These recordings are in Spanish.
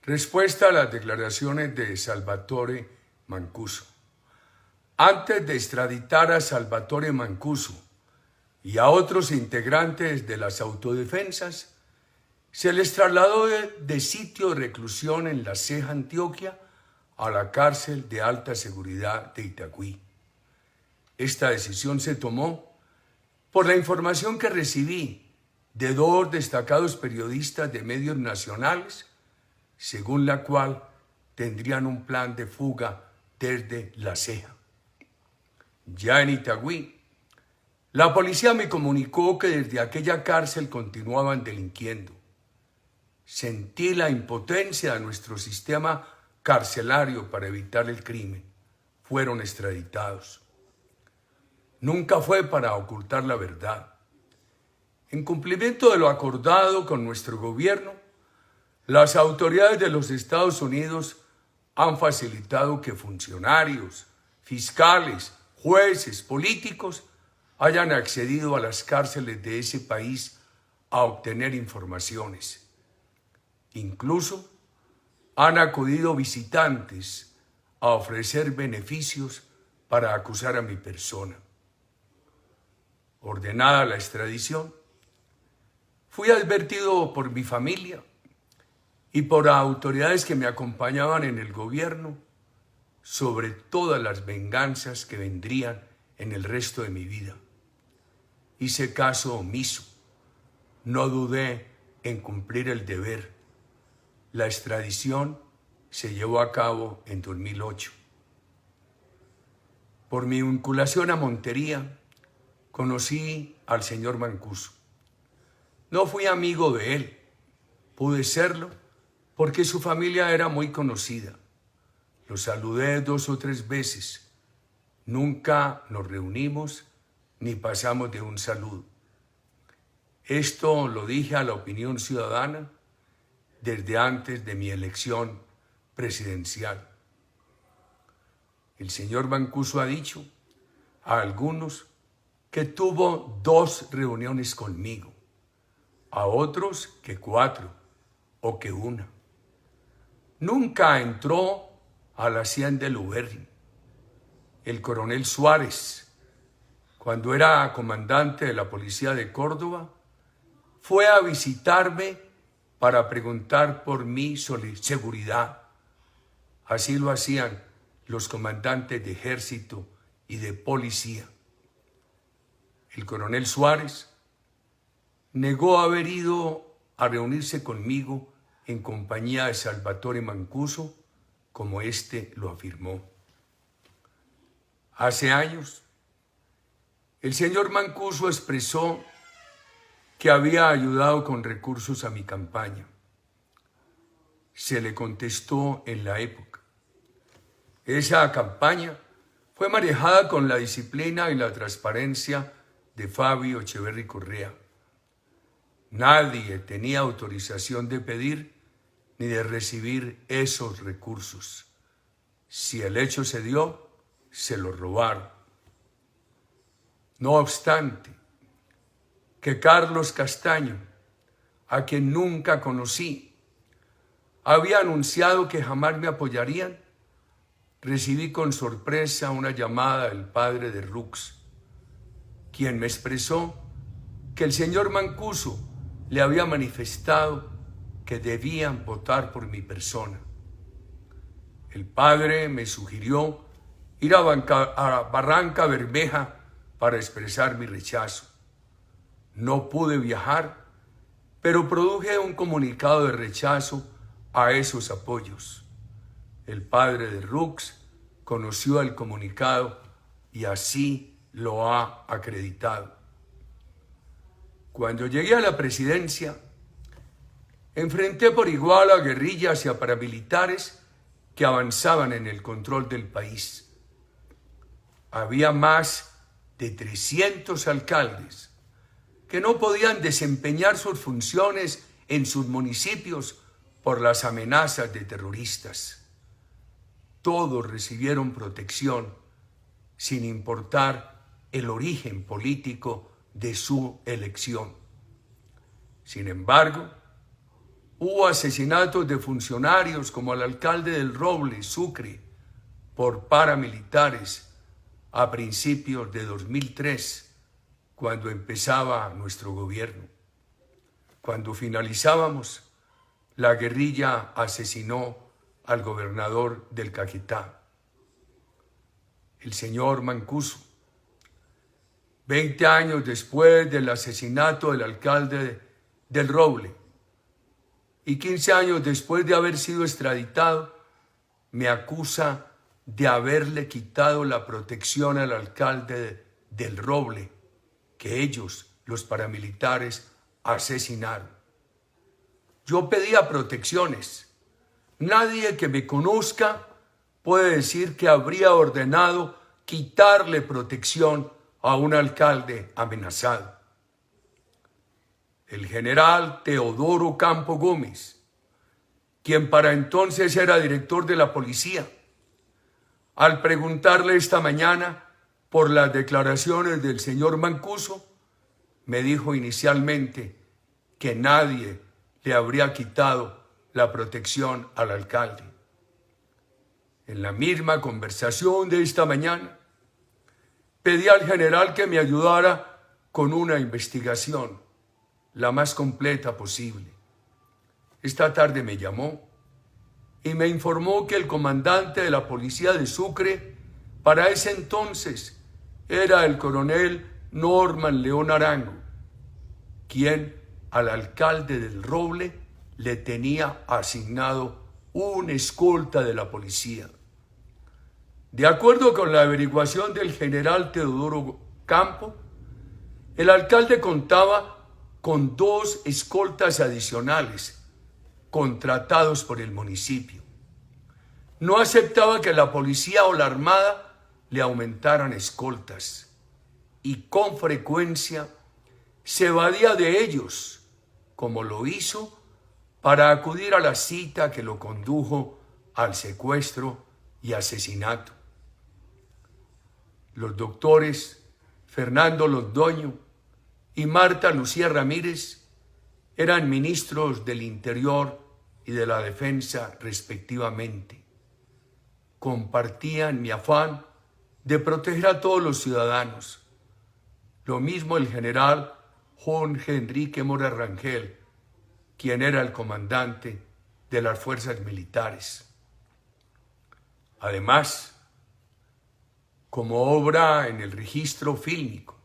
Respuesta a las declaraciones de Salvatore Mancuso. Antes de extraditar a Salvatore Mancuso y a otros integrantes de las autodefensas, se les trasladó de sitio de reclusión en La Ceja, Antioquia, a la cárcel de alta seguridad de Itagüí. Esta decisión se tomó por la información que recibí de dos destacados periodistas de medios nacionales, según la cual tendrían un plan de fuga desde La Ceja. Ya en Itagüí, la policía me comunicó que desde aquella cárcel continuaban delinquiendo. Sentí la impotencia de nuestro sistema carcelario para evitar el crimen. Fueron extraditados. Nunca fue para ocultar la verdad. En cumplimiento de lo acordado con nuestro gobierno, las autoridades de los Estados Unidos han facilitado que funcionarios, fiscales, jueces, políticos hayan accedido a las cárceles de ese país a obtener informaciones. Incluso han acudido visitantes a ofrecer beneficios para acusar a mi persona. Ordenada la extradición, fui advertido por mi familia y por autoridades que me acompañaban en el gobierno sobre todas las venganzas que vendrían en el resto de mi vida. Hice caso omiso, no dudé en cumplir el deber. La extradición se llevó a cabo en 2008. Por mi vinculación a Montería, conocí al señor Mancuso. No fui amigo de él, pude serlo porque su familia era muy conocida. Lo saludé 2 o 3 veces. Nunca nos reunimos ni pasamos de un saludo. Esto lo dije a la opinión ciudadana desde antes de mi elección presidencial. El señor Mancuso ha dicho a algunos que tuvo 2 reuniones conmigo, a otros que 4 o que 1. Nunca entró a la hacienda de Luberri. El coronel Suárez, cuando era comandante de la policía de Córdoba, fue a visitarme para preguntar por mi seguridad. Así lo hacían los comandantes de ejército y de policía. El coronel Suárez negó haber ido a reunirse conmigo en compañía de Salvatore Mancuso, como éste lo afirmó. Hace años, el señor Mancuso expresó que había ayudado con recursos a mi campaña. Se le contestó en la época. Esa campaña fue manejada con la disciplina y la transparencia de Fabio Echeverry Correa. Nadie tenía autorización de pedir ni de recibir esos recursos. Si el hecho se dio, se lo robaron. No obstante, que Carlos Castaño, a quien nunca conocí, había anunciado que jamás me apoyarían, recibí con sorpresa una llamada del padre de Rux, quien me expresó que el señor Mancuso le había manifestado que debían votar por mi persona. El padre me sugirió ir a Barranca Bermeja para expresar mi rechazo. No pude viajar, pero produje un comunicado de rechazo a esos apoyos. El padre de Rux conoció el comunicado y así lo ha acreditado. Cuando llegué a la presidencia, enfrenté por igual a guerrillas y a paramilitares que avanzaban en el control del país. Había más de 300 alcaldes que no podían desempeñar sus funciones en sus municipios por las amenazas de terroristas. Todos recibieron protección sin importar el origen político de su elección. Sin embargo, Hubo asesinatos de funcionarios como el alcalde del Roble, Sucre, por paramilitares a principios de 2003, cuando empezaba nuestro gobierno. Cuando finalizábamos, la guerrilla asesinó al gobernador del Caquetá, el señor Mancuso. 20 años después del asesinato del alcalde del Roble y 15 años después de haber sido extraditado, me acusa de haberle quitado la protección al alcalde del Roble, que ellos, los paramilitares, asesinaron. Yo pedía protecciones. Nadie que me conozca puede decir que habría ordenado quitarle protección a un alcalde amenazado. El general Teodoro Campo Gómez, quien para entonces era director de la policía, al preguntarle esta mañana por las declaraciones del señor Mancuso, me dijo inicialmente que nadie le habría quitado la protección al alcalde. En la misma conversación de esta mañana, pedí al general que me ayudara con una investigación, la más completa posible. Esta tarde me llamó y me informó que el comandante de la policía de Sucre, para ese entonces, era el coronel Norman León Arango, quien al alcalde del Roble le tenía asignado un escolta de la policía. De acuerdo con la averiguación del general Teodoro Campo, el alcalde contaba con 2 escoltas adicionales contratados por el municipio. No aceptaba que la policía o la armada le aumentaran escoltas y con frecuencia se evadía de ellos, como lo hizo para acudir a la cita que lo condujo al secuestro y asesinato. Los doctores Fernando Londoño y Marta Lucía Ramírez eran ministros del Interior y de la Defensa respectivamente. Compartían mi afán de proteger a todos los ciudadanos. Lo mismo el general Jorge Enrique Mora Rangel, quien era el comandante de las fuerzas militares. Además, como obra en el registro fílmico,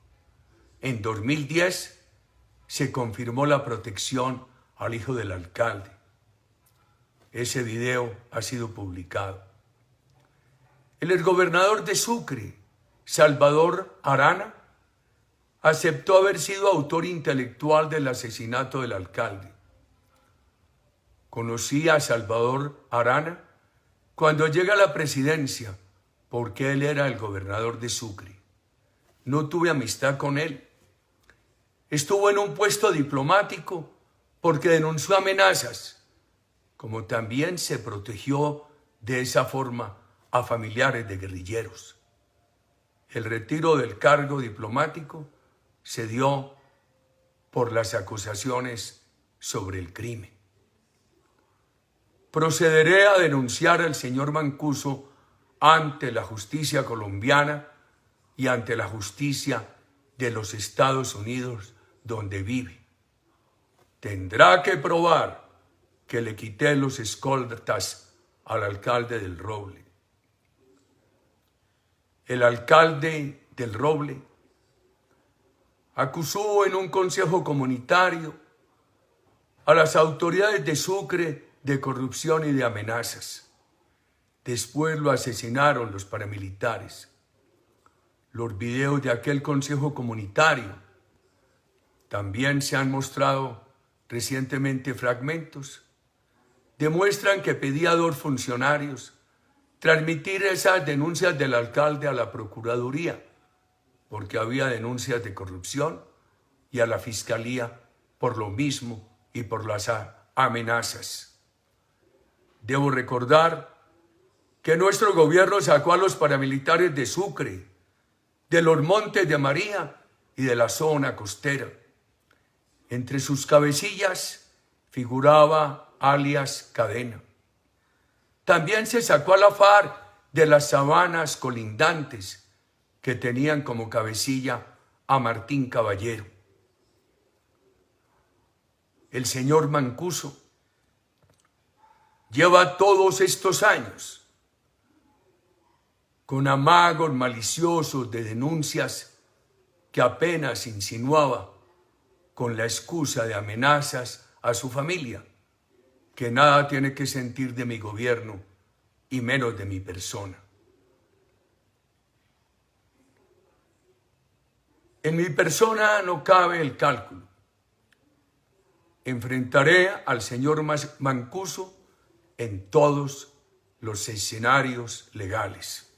en 2010 se confirmó la protección al hijo del alcalde. Ese video ha sido publicado. El exgobernador de Sucre, Salvador Arana, aceptó haber sido autor intelectual del asesinato del alcalde. Conocí a Salvador Arana cuando llega a la presidencia, porque él era el gobernador de Sucre. No tuve amistad con él. Estuvo en un puesto diplomático porque denunció amenazas, como también se protegió de esa forma a familiares de guerrilleros. El retiro del cargo diplomático se dio por las acusaciones sobre el crimen. Procederé a denunciar al señor Mancuso ante la justicia colombiana y ante la justicia de los Estados Unidos donde vive. Tendrá que probar que le quité los escoltas al alcalde del Roble. El alcalde del Roble acusó en un consejo comunitario a las autoridades de Sucre de corrupción y de amenazas. Después lo asesinaron los paramilitares. Los videos de aquel consejo comunitario también se han mostrado recientemente fragmentos. Demuestran que pedía a 2 funcionarios transmitir esas denuncias del alcalde a la Procuraduría, porque había denuncias de corrupción, y a la Fiscalía por lo mismo y por las amenazas. Debo recordar que nuestro gobierno sacó a los paramilitares de Sucre, de los Montes de María y de la zona costera. Entre sus cabecillas figuraba alias Cadena. También se sacó a la FARC de las sabanas colindantes que tenían como cabecilla a Martín Caballero. El señor Mancuso lleva todos estos años con amagos maliciosos de denuncias que apenas insinuaba con la excusa de amenazas a su familia, que nada tiene que sentir de mi gobierno y menos de mi persona. En mi persona no cabe el cálculo. Enfrentaré al señor Mancuso en todos los escenarios legales.